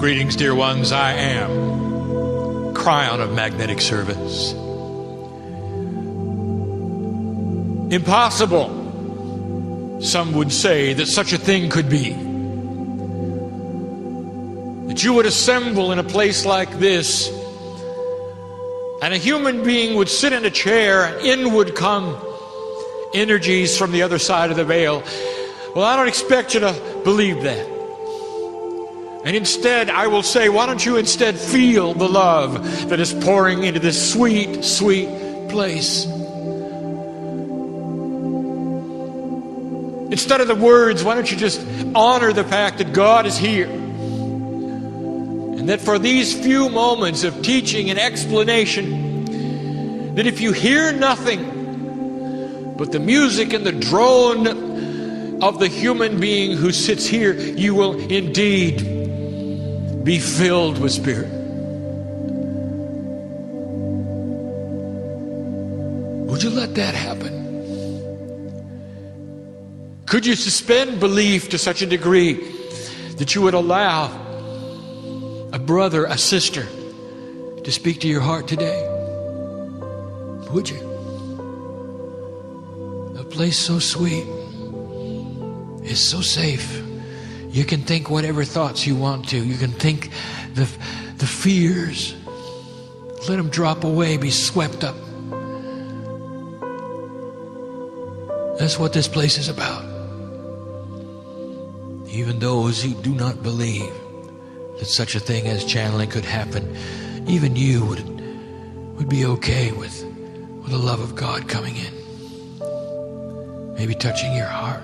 Greetings, dear ones. I am Kryon of Magnetic Service. Impossible, some would say, that such a thing could be. That you would assemble in a place like this, and a human being would sit in a chair, and in would come energies from the other side of the veil. Well, I don't expect you to believe that. And instead, I will say, why don't you instead feel the love that is pouring into this sweet, sweet place? Instead of the words, why don't you just honor the fact that God is here? And that for these few moments of teaching and explanation, that if you hear nothing but the music and the drone of the human being who sits here, you will indeed be filled with Spirit. Would you let that happen? Could you suspend belief to such a degree that you would allow a brother, a sister to speak to your heart today? Would you? A place so sweet is so safe. You can think whatever thoughts you want to. You can think the fears. Let them drop away, be swept up. That's what this place is about. Even those who do not believe that such a thing as channeling could happen, even you would be okay with the love of God coming in. Maybe touching your heart.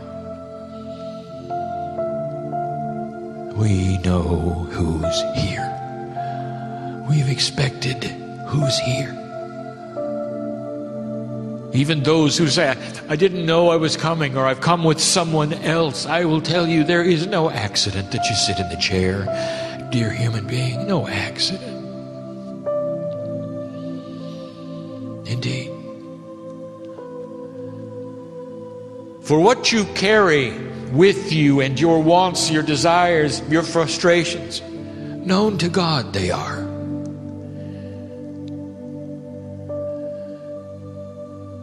We know who's here. We've expected who's here. Even those who say, I didn't know I was coming, or I've come with someone else, I will tell you there is no accident that you sit in the chair, dear human being. No accident. Indeed. For what you carry with you and your wants, your desires, your frustrations, known to God they are.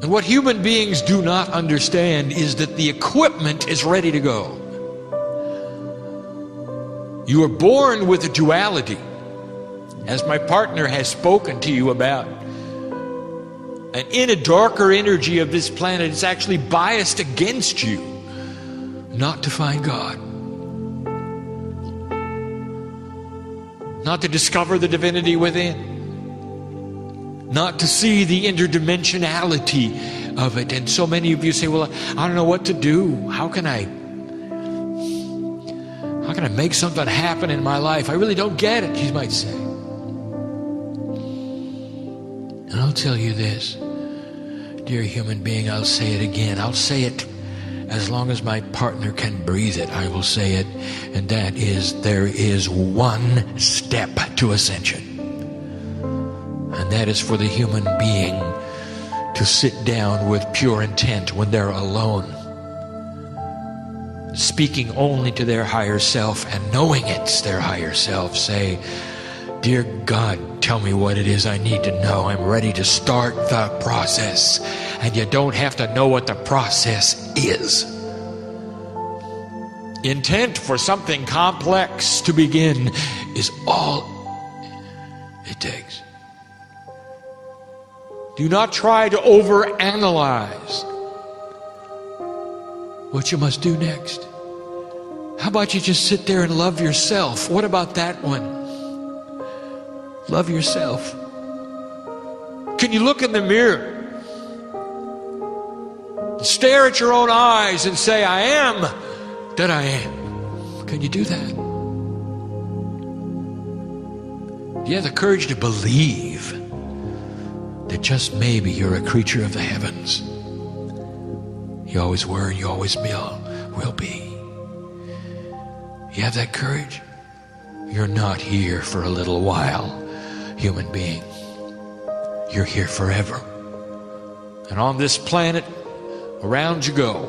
And what human beings do not understand is that the equipment is ready to go. You are born with a duality, as my partner has spoken to you about. And in a darker energy of this planet, it's actually biased against you not to find God, not to discover the divinity within, not to see the interdimensionality of it. And so many of you say, well, I don't know what to do. How can I make something happen in my life? I really don't get it, you might say. And I'll tell you this, dear human being, I'll say it again. I'll say it as long as my partner can breathe it. I will say it, and that is, there is one step to ascension. And that is for the human being to sit down with pure intent when they're alone, speaking only to their higher self and knowing it's their higher self. Say, dear God, tell me what it is I need to know. I'm ready to start the process. And you don't have to know what the process is. Intent for something complex to begin is all it takes. Do not try to overanalyze what you must do next. How about you just sit there and love yourself? What about that one? Love yourself. Can you look in the mirror, stare at your own eyes and say, I am that I am? Can you do that? Do you have the courage to believe that just maybe you're a creature of the heavens? You always were, and you always will be. You have that courage? You're not here for a little while, human being. You're here forever. And on this planet, around you go.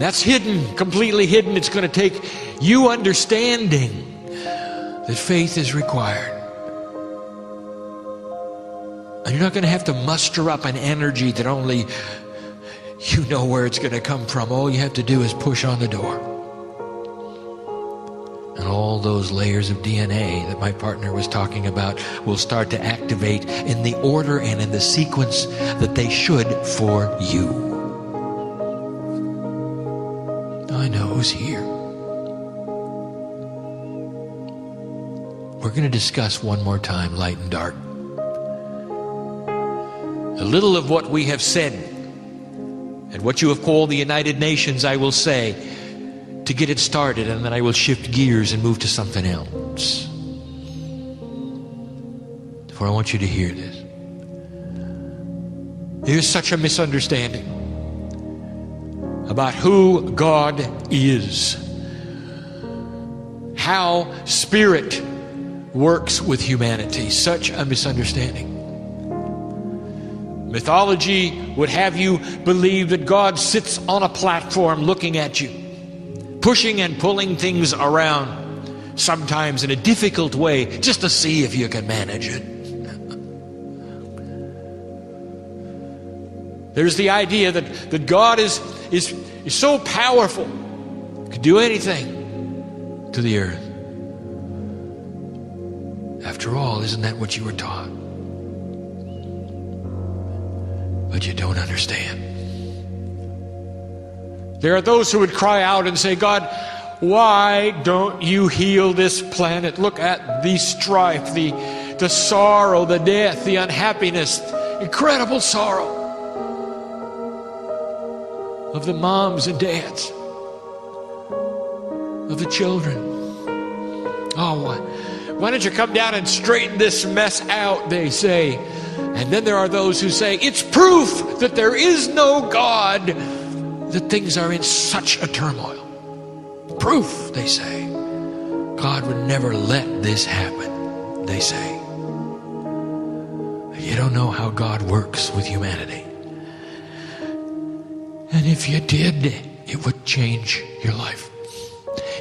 That's hidden, completely hidden. It's going to take you understanding that faith is required. And you're not going to have to muster up an energy that only you know where it's going to come from. All you have to do is push on the door. And all those layers of DNA that my partner was talking about will start to activate in the order and in the sequence that they should for you. I know who's here. We're going to discuss one more time light and dark. A little of what we have said and what you have called the United Nations, I will say to get it started, and then I will shift gears and move to something else. For I want you to hear this. There's such a misunderstanding about who God is, how Spirit works with humanity. Such a misunderstanding. Mythology would have you believe that God sits on a platform looking at you, pushing and pulling things around, sometimes in a difficult way, just to see if you can manage it. There's the idea that God is so powerful, could do anything to the earth. After all, isn't that what you were taught? But you don't understand. There are those who would cry out and say, God, why don't you heal this planet? Look at the strife, the sorrow, the death, the unhappiness, incredible sorrow of the moms and dads, of the children. Oh, why don't you come down and straighten this mess out, they say. And then there are those who say, it's proof that there is no God that things are in such a turmoil. Proof, they say. God would never let this happen, they say. You don't know how God works with humanity. And if you did, it would change your life.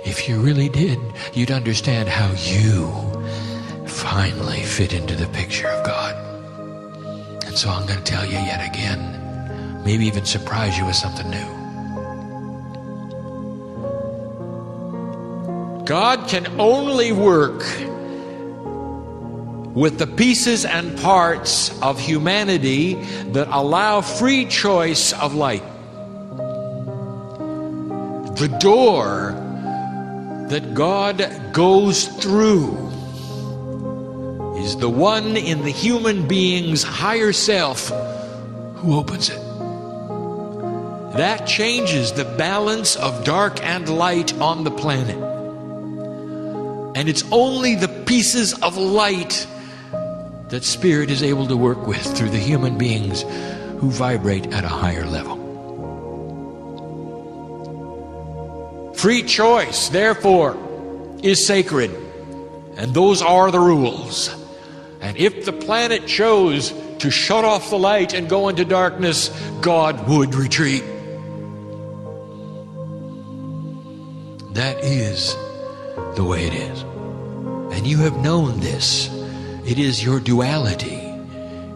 If you really did, you'd understand how you finally fit into the picture of God. And so I'm going to tell you yet again, maybe even surprise you with something new. God can only work with the pieces and parts of humanity that allow free choice of light. The door that God goes through is the one in the human being's higher self who opens it. That changes the balance of dark and light on the planet. And it's only the pieces of light that Spirit is able to work with through the human beings who vibrate at a higher level. Free choice, therefore, is sacred. And those are the rules. And if the planet chose to shut off the light and go into darkness, God would retreat. That is the way it is. And you have known this. It is your duality.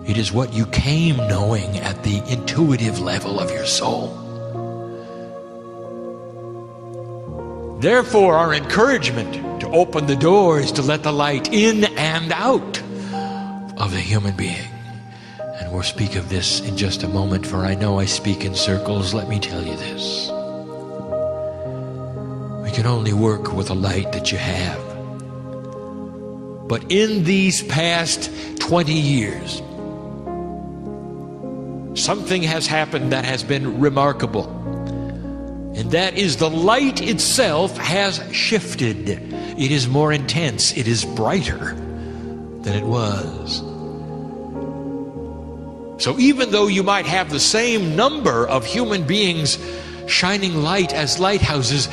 It is what you came knowing at the intuitive level of your soul. Therefore, our encouragement to open the door is to let the light in and out of the human being. And we'll speak of this in just a moment, for I know I speak in circles. Let me tell you this. We can only work with the light that you have. But in these past 20 years, something has happened that has been remarkable. And that is the light itself has shifted. It is more intense. It is brighter than it was. So even though you might have the same number of human beings shining light as lighthouses,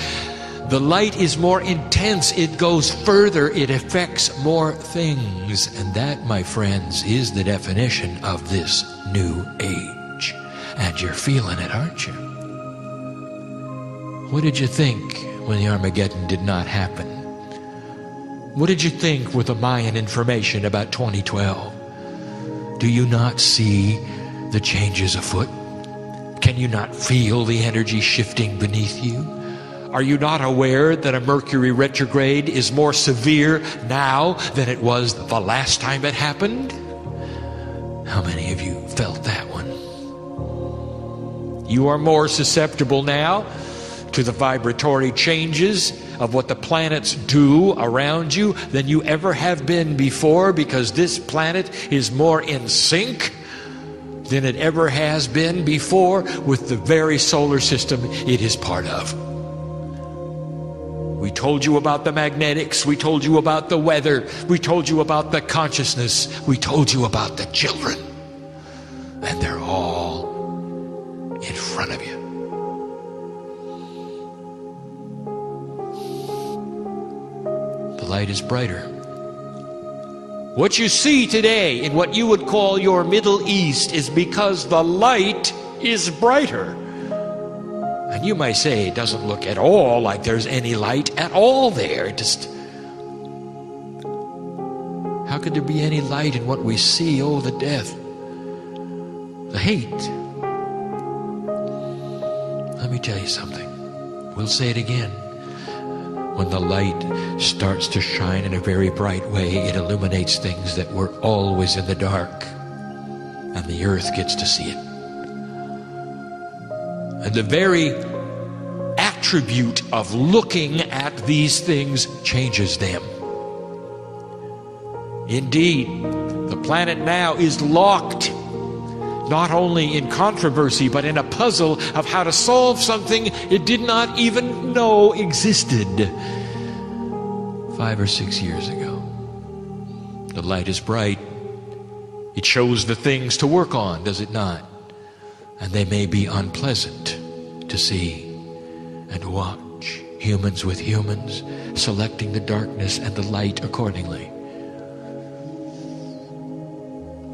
the light is more intense. It goes further. It affects more things. And that, my friends, is the definition of this new age. And you're feeling it, aren't you? What did you think when the Armageddon did not happen? What did you think with the Mayan information about 2012? Do you not see the changes afoot? Can you not feel the energy shifting beneath you? Are you not aware that a Mercury retrograde is more severe now than it was the last time it happened? How many of you felt that one? You are more susceptible now to the vibratory changes of what the planets do around you than you ever have been before, because this planet is more in sync than it ever has been before with the very solar system it is part of. We told you about the magnetics, we told you about the weather, we told you about the consciousness, we told you about the children, and they're all in front of you. The light is brighter. What you see today in what you would call your Middle East is because the light is brighter. And you might say it doesn't look at all like there's any light at all there. How could there be any light in what we see? Oh, the death, the hate. Let me tell you something. We'll say it again. When the light starts to shine in a very bright way, it illuminates things that were always in the dark, and the earth gets to see it. And the very attribute of looking at these things changes them. Indeed, the planet now is locked, not only in controversy, but in a puzzle of how to solve something it did not even know existed 5 or 6 years ago. The light is bright. It shows the things to work on, does it not? And they may be unpleasant to see and watch. Humans with humans, selecting the darkness and the light accordingly.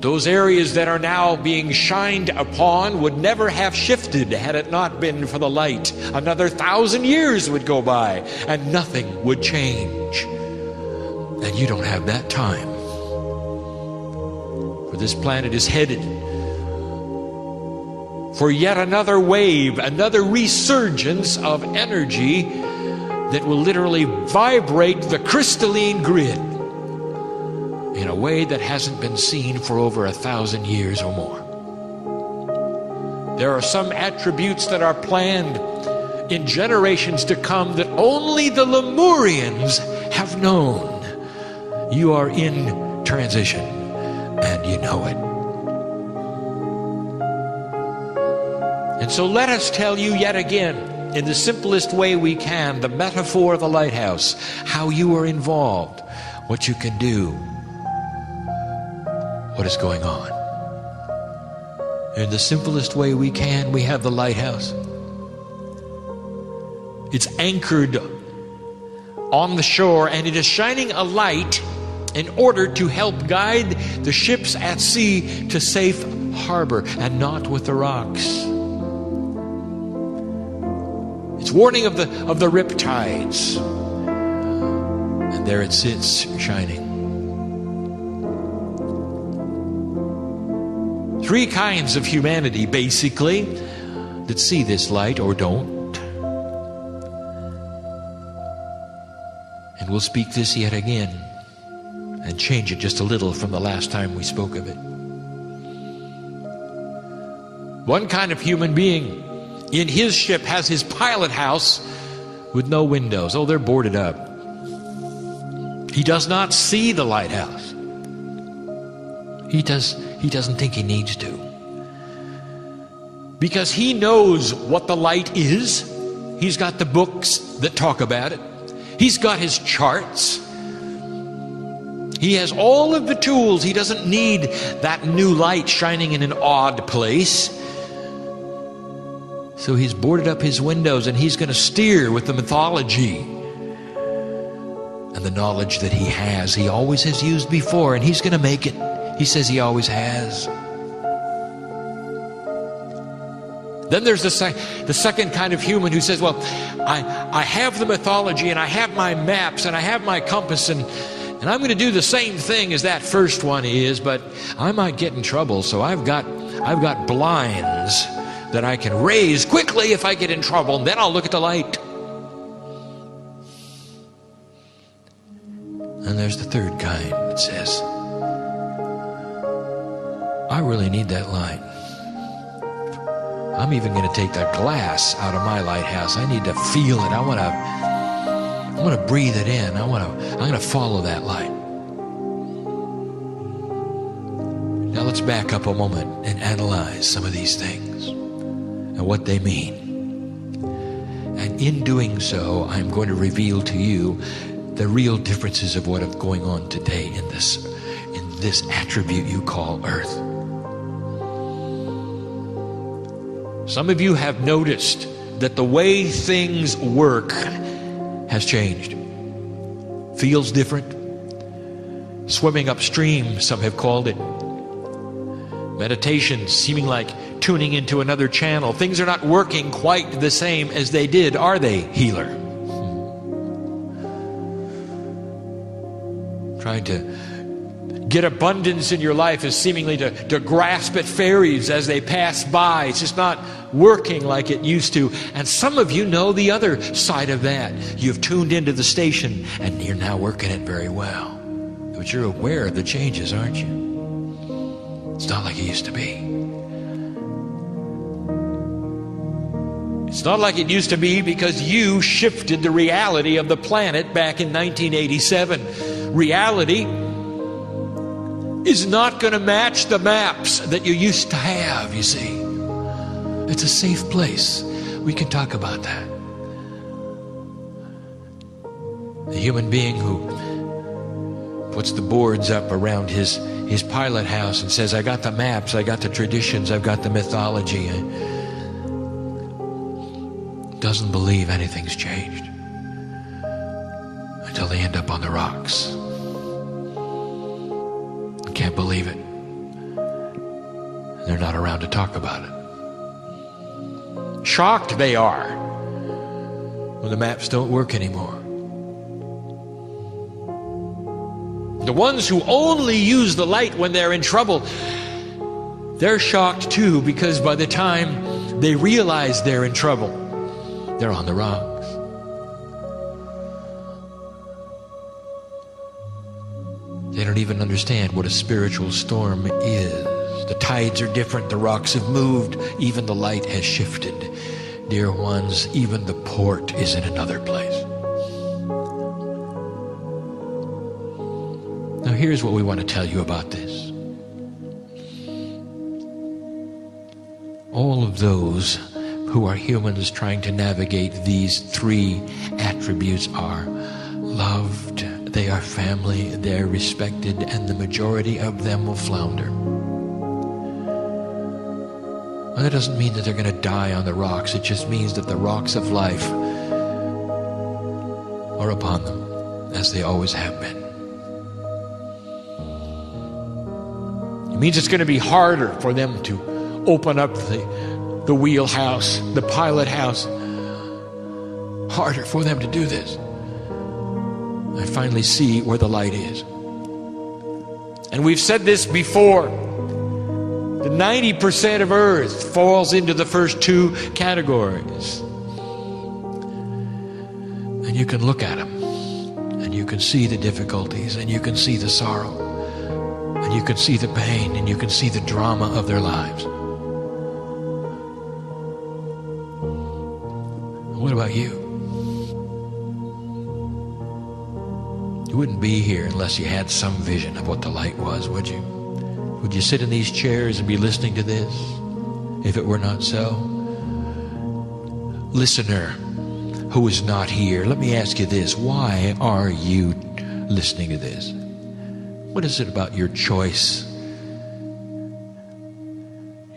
Those areas that are now being shined upon would never have shifted had it not been for the light. Another 1,000 years would go by and nothing would change. And you don't have that time. For this planet is headed for yet another wave, another resurgence of energy that will literally vibrate the crystalline grid in a way that hasn't been seen for over 1,000 years or more. There are some attributes that are planned in generations to come that only the Lemurians have known. You are in transition, and you know it. And so let us tell you yet again, in the simplest way we can, the metaphor of the lighthouse, how you are involved, what you can do, what is going on. In the simplest way we can, we have the lighthouse. It's anchored on the shore, and it is shining a light in order to help guide the ships at sea to safe harbor and not with the rocks. It's warning of the riptides. And there it sits, shining. 3 kinds of humanity, basically, that see this light or don't. And we'll speak this yet again and change it just a little from the last time we spoke of it. One kind of human being in his ship has his pilot house with no windows. Oh, they're boarded up. He does not see the lighthouse. He doesn't think he needs to. Because he knows what the light is. He's got the books that talk about it. He's got his charts. He has all of the tools. He doesn't need that new light shining in an odd place. So he's boarded up his windows, and he's going to steer with the mythology and the knowledge that he always has used before, and he's going to make it. He says he always has. Then there's the second kind of human who says, well, I have the mythology, and I have my maps, and I have my compass, and I'm going to do the same thing as that first one is, but I might get in trouble, so I've got blinds that I can raise quickly if I get in trouble, and then I'll look at the light. And there's the third kind that says, I really need that light. I'm even going to take the glass out of my lighthouse. I need to feel it. I want to breathe it in. I'm going to follow that light. Now let's back up a moment and analyze some of these things and what they mean. And in doing so, I'm going to reveal to you the real differences of what is going on today in this attribute you call earth. Some of you have noticed that the way things work has changed. Feels different. Swimming upstream, some have called it. Meditation seeming like tuning into another channel. Things are not working quite the same as they did, are they, healer? Trying to get abundance in your life is seemingly to grasp at fairies as they pass by. It's just not working like it used to. And some of you know the other side of that. You've tuned into the station and you're now working it very well. But you're aware of the changes, aren't you? It's not like it used to be. It's not like it used to be because you shifted the reality of the planet back in 1987. Reality is not going to match the maps that you used to have, you see. It's a safe place. We can talk about that. The human being who puts the boards up around his pilot house and says, I got the maps, I got the traditions, I've got the mythology, doesn't believe anything's changed until they end up on the rocks. Can't believe it. They're not around to talk about it. Shocked they are when the maps don't work anymore. The ones who only use the light when they're in trouble, they're shocked too, because by the time they realize they're in trouble, they're on the rocks. They don't even understand what a spiritual storm is. The tides are different, the rocks have moved, even the light has shifted. Dear ones, even the port is in another place. Now here's what we want to tell you about this. All of those who are humans trying to navigate these three attributes are loved, they are family, they are respected, and the majority of them will flounder. Well, that doesn't mean that they're going to die on the rocks. It just means that the rocks of life are upon them, as they always have been. It means it's going to be harder for them to open up the wheelhouse, the pilot house. Harder for them to do this. I finally see where the light is. And we've said this before. The 90% of Earth falls into the first two categories. And you can look at them, and you can see the difficulties, and you can see the sorrow, and you can see the pain, and you can see the drama of their lives. What about you? You wouldn't be here unless you had some vision of what the light was, would you? Would you sit in these chairs and be listening to this if it were not so? Listener who is not here, let me ask you this. Why are you listening to this? What is it about your choice?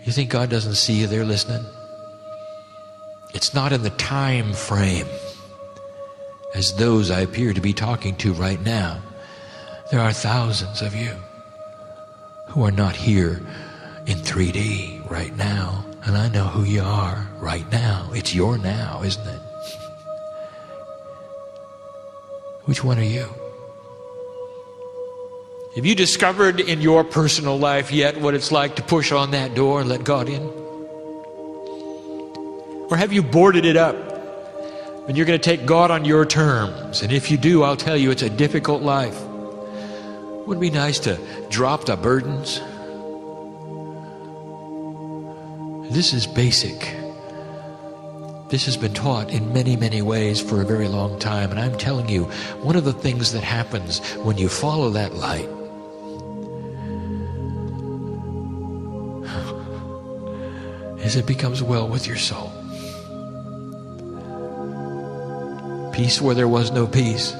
You think God doesn't see you there listening? It's not in the time frame as those I appear to be talking to right now. There are thousands of you who are not here in 3D right now. And I know who you are right now. It's your now, isn't it? Which one are you? Have you discovered in your personal life yet what it's like to push on that door and let God in? Or have you boarded it up and you're going to take God on your terms? And if you do, I'll tell you, it's a difficult life. Wouldn't it be nice to drop the burdens? This is basic. This has been taught in many, many ways for a very long time. And I'm telling you, one of the things that happens when you follow that light is it becomes well with your soul. Peace where there was no peace.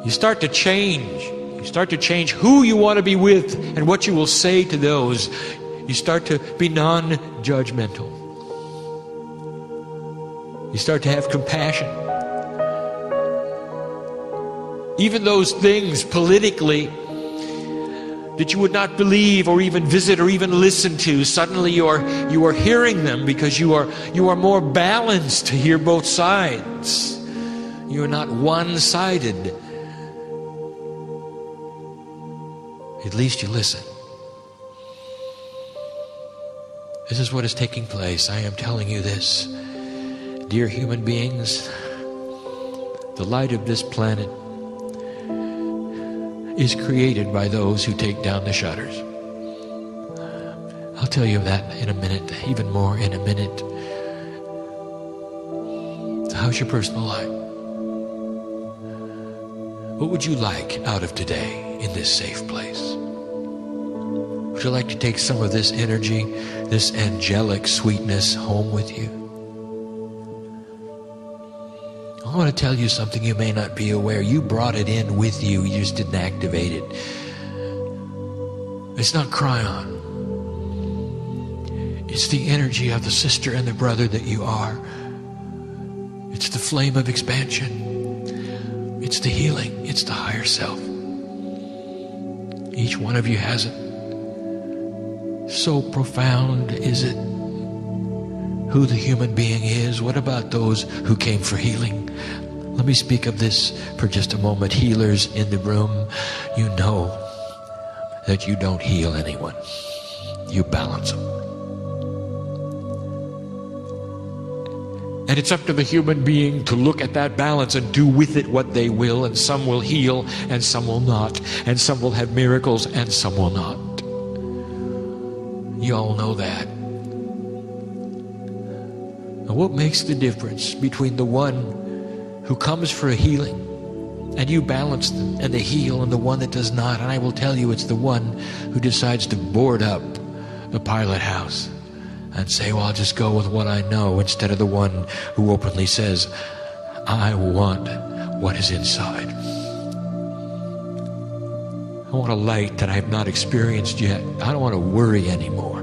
You start to change. You start to change who you want to be with and what you will say to those. You start to be non-judgmental. You start to have compassion. Even those things politically that you would not believe or even visit or even listen to, suddenly you are hearing them because you are more balanced to hear both sides. You are not one-sided. At least you listen. This is what is taking place. I am telling you this. Dear human beings, the light of this planet is created by those who take down the shutters. I'll tell you that in a minute, even more in a minute. How's your personal life? What would you like out of today in this safe place? Would you like to take some of this energy, this angelic sweetness home with you? I want to tell you something you may not be aware. You brought it in with you. You just didn't activate it. It's not Kryon. It's the energy of the sister and the brother that you are. It's the flame of expansion. It's the healing. It's the higher self. Each one of you has it. So profound is it who the human being is. What about those who came for healing? Let me speak of this for just a moment. Healers in the room, you know that you don't heal anyone. You balance them. And it's up to the human being to look at that balance and do with it what they will. And some will heal and some will not. And some will have miracles and some will not. You all know that. And what makes the difference between the one who comes for a healing and you balance them and they heal and the one that does not? And I will tell you, it's the one who decides to board up the pilot house and say, well, I'll just go with what I know, instead of the one who openly says, I want what is inside. I want a light that I have not experienced yet. I don't want to worry anymore.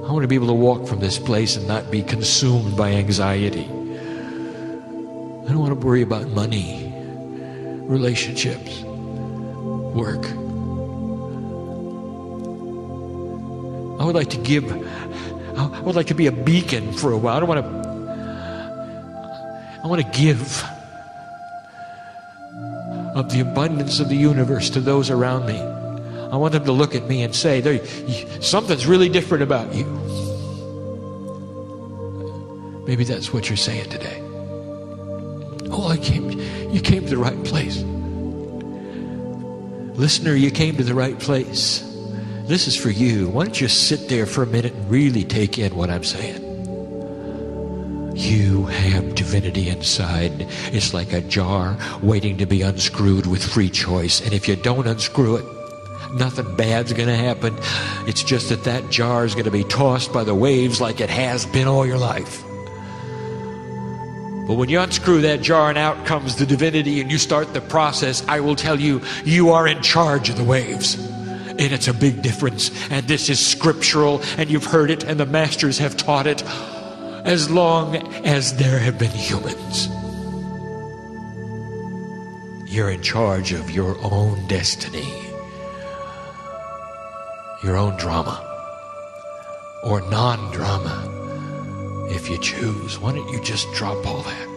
I want to be able to walk from this place and not be consumed by anxiety. I don't want to worry about money, relationships, work. I would like to give, I would like to be a beacon for a while. I want to give of the abundance of the universe to those around me. I want them to look at me and say, something's really different about you. Maybe that's what you're saying today. Oh, you came to the right place. Listener, you came to the right place. This is for you. Why don't you sit there for a minute and really take in what I'm saying? You have divinity inside. It's like a jar waiting to be unscrewed with free choice. And if you don't unscrew it, nothing bad's going to happen. It's just that jar is going to be tossed by the waves like it has been all your life. But when you unscrew that jar and out comes the divinity and you start the process, I will tell you, you are in charge of the waves. And it's a big difference. And this is scriptural, and you've heard it, and the masters have taught it as long as there have been humans. You're in charge of your own destiny. your own drama, or non-drama, if you choose. Why don't you just drop all that?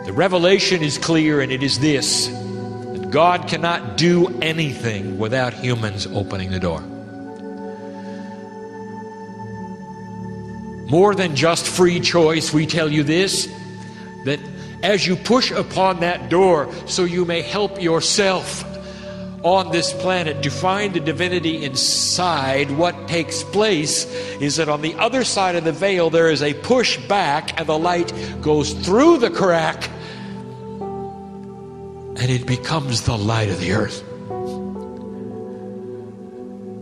The revelation is clear, and it is this: that God cannot do anything without humans opening the door. More than just free choice, we tell you this, that as you push upon that door so you may help yourself on this planet to find the divinity inside, what takes place is that on the other side of the veil there is a push back, and the light goes through the crack, and it becomes the light of the earth.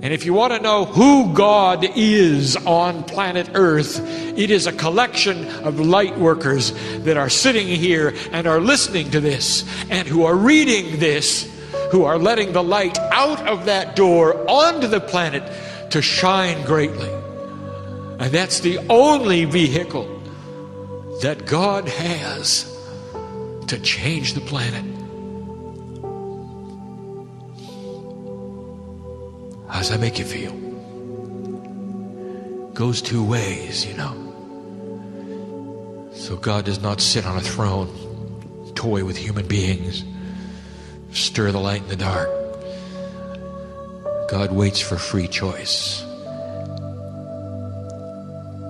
And if you want to know who God is on planet Earth, it is a collection of light workers that are sitting here and are listening to this, and who are reading this, who are letting the light out of that door onto the planet to shine greatly. And that's the only vehicle that God has to change the planet. How does that make you feel? Goes two ways, you know. So God does not sit on a throne, toy with human beings, stir the light in the dark. God waits for free choice.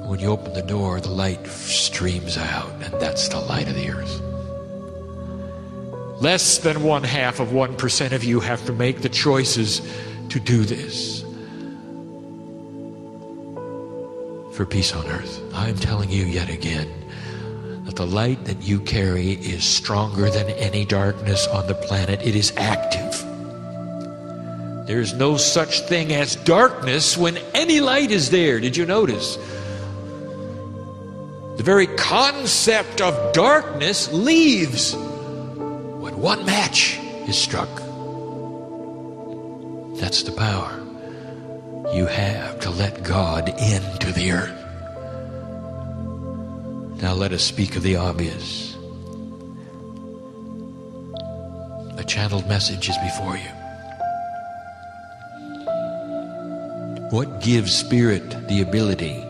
When you open the door, the light streams out, and that's the light of the earth. Less than 0.5% of you have to make the choices to do this for peace on earth. I'm telling you yet again that the light that you carry is stronger than any darkness on the planet. It is active. There is no such thing as darkness when any light is there. Did you notice? The very concept of darkness leaves when one match is struck. That's the power you have to let God into the earth. Now let us speak of the obvious. A channeled message is before you. What gives Spirit the ability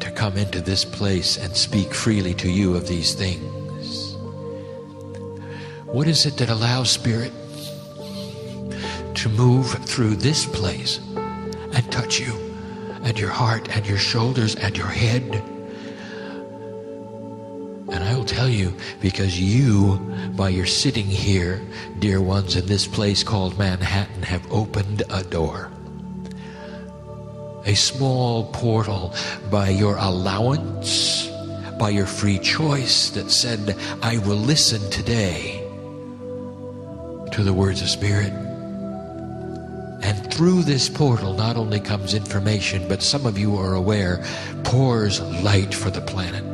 to come into this place and speak freely to you of these things? What is it that allows Spirit to move through this place and touch you and your heart and your shoulders and your head? And I will tell you, because you, by your sitting here, dear ones, in this place called Manhattan, have opened a door. A small portal by your allowance, by your free choice that said, I will listen today to the words of Spirit. And through this portal not only comes information, but some of you are aware, pours light for the planet.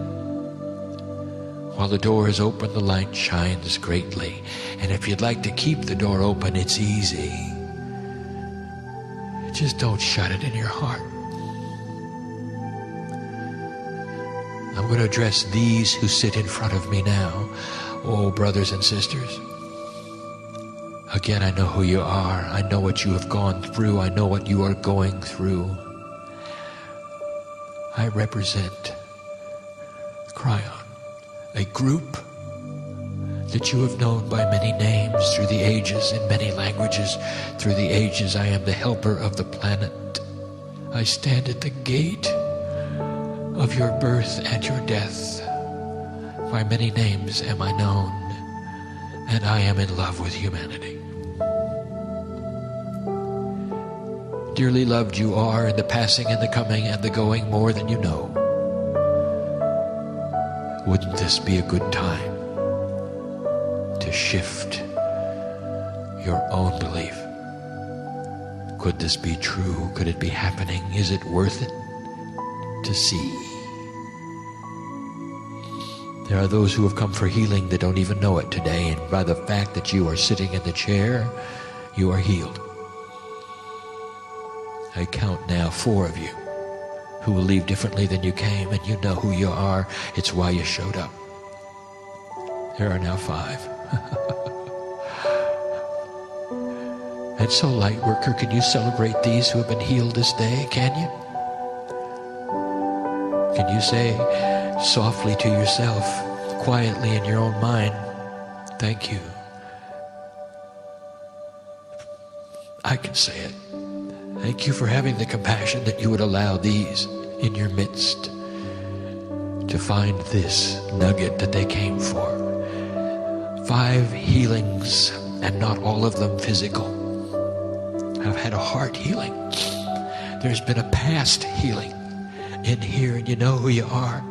While the door is open, the light shines greatly. And if you'd like to keep the door open, it's easy. Just don't shut it in your heart. I'm going to address these who sit in front of me now. Oh, brothers and sisters. Again, I know who you are. I know what you have gone through. I know what you are going through. I represent Kryon, a group that you have known by many names through the ages, in many languages through the ages. I am the helper of the planet. I stand at the gate of your birth and your death. By many names am I known, and I am in love with humanity. Dearly loved you are in the passing and the coming and the going more than you know. Wouldn't this be a good time to shift your own belief? Could this be true? Could it be happening? Is it worth it to see? There are those who have come for healing that don't even know it today, and by the fact that you are sitting in the chair, you are healed. I count now 4 of you who will leave differently than you came, and you know who you are. It's why you showed up. There are now 5. And so, light worker, can you celebrate these who have been healed this day? Can you? Can you say softly to yourself, quietly in your own mind, thank you? I can say it. Thank you for having the compassion that you would allow these in your midst to find this nugget that they came for. 5 healings, and not all of them physical. I've had a heart healing. There's been a past healing in here, and you know who you are.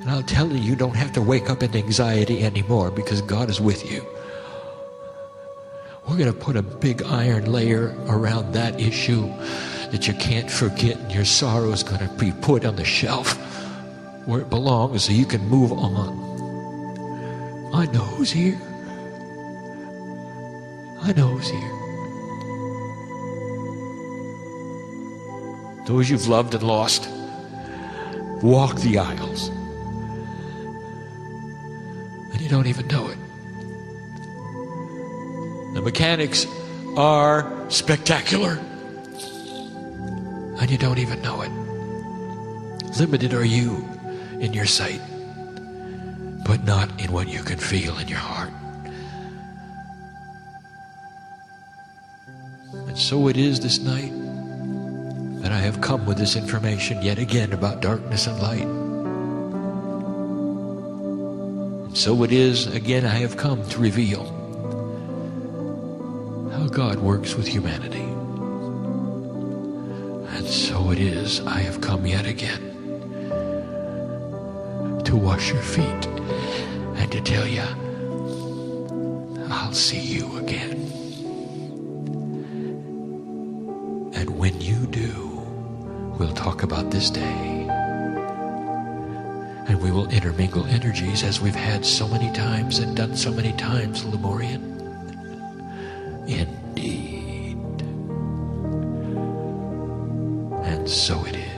And I'll tell you, you don't have to wake up in anxiety anymore because God is with you. We're going to put a big iron layer around that issue that you can't forget, and your sorrow is going to be put on the shelf where it belongs so you can move on. I know who's here. I know who's here. Those you've loved and lost, walk the aisles. And you don't even know it. The mechanics are spectacular. And you don't even know it. Limited are you in your sight, but not in what you can feel in your heart. And so it is this night that I have come with this information yet again about darkness and light. And so it is again I have come to reveal how God works with humanity. And so it is I have come yet again to wash your feet and to tell you, I'll see you again. And when you do, we'll talk about this day. And we will intermingle energies as we've had so many times and done so many times, Lemurian. Indeed. And so it is.